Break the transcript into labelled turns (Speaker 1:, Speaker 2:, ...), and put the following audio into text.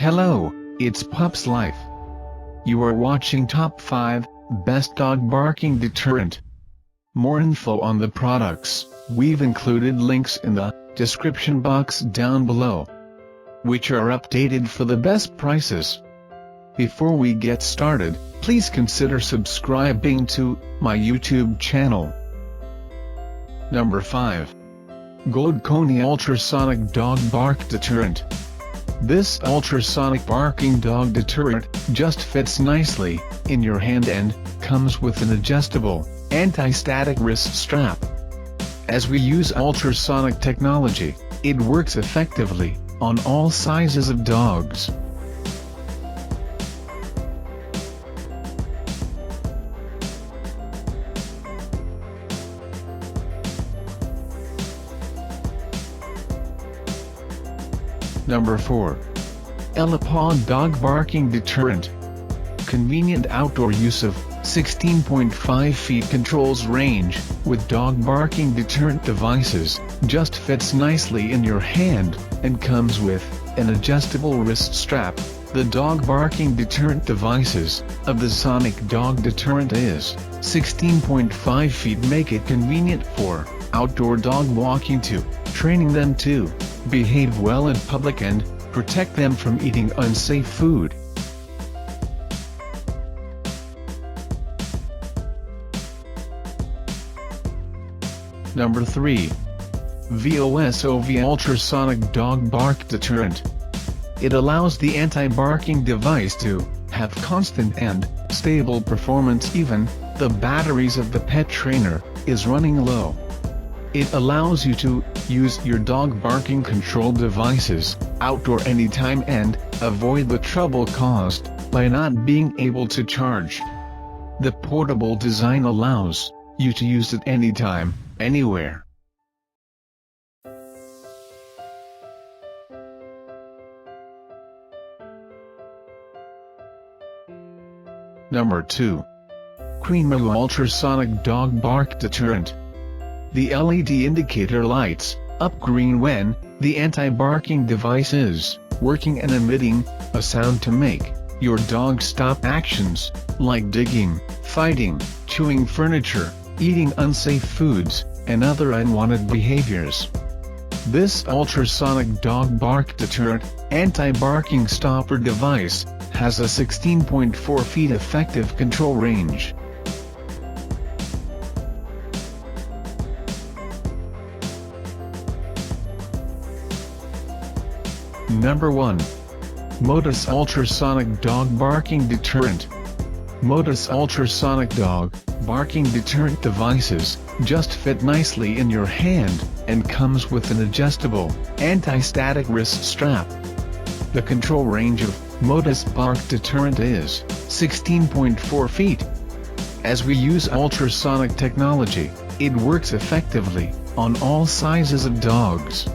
Speaker 1: Hello, it's Pup's Life. You are watching Top 5 Best Dog Barking Deterrent. More info on the products, we've included links in the description box down below, which are updated for the best prices. Before we get started, please consider subscribing to my YouTube channel. Number 5. Godcone Ultrasonic Dog Bark Deterrent. This ultrasonic barking dog deterrent just fits nicely in your hand and comes with an adjustable, anti-static wrist strap. As we use ultrasonic technology, it works effectively on all sizes of dogs. Number 4. ELOPAW Dog Barking Deterrent. Convenient outdoor use of 16.5 feet controls range with dog barking deterrent devices, just fits nicely in your hand, and comes with an adjustable wrist strap. The dog barking deterrent devices of the Sonic Dog Deterrent is 16.5 feet, make it convenient for outdoor dog walking to training them to behave well in public and protect them from eating unsafe food. Number 3. VOSOV Ultrasonic Dog Bark Deterrent. It allows the anti-barking device to have constant and stable performance even the batteries of the pet trainer is running low. It allows you to use your dog barking control devices outdoor anytime and avoid the trouble caused by not being able to charge. The portable design allows you to use it anytime, anywhere. Number 2. Queenmew Ultrasonic Dog Bark Deterrent. The LED indicator lights up green when the anti-barking device is working and emitting a sound to make your dog stop actions like digging, fighting, chewing furniture, eating unsafe foods, and other unwanted behaviors. This ultrasonic dog bark deterrent anti-barking stopper device has a 16.4 feet effective control range. Number 1. MODUS Ultrasonic Dog Barking Deterrent. MODUS Ultrasonic Dog Barking Deterrent devices just fit nicely in your hand and comes with an adjustable, anti-static wrist strap. The control range of MODUS Bark Deterrent is 16.4 feet. As we use ultrasonic technology, it works effectively on all sizes of dogs.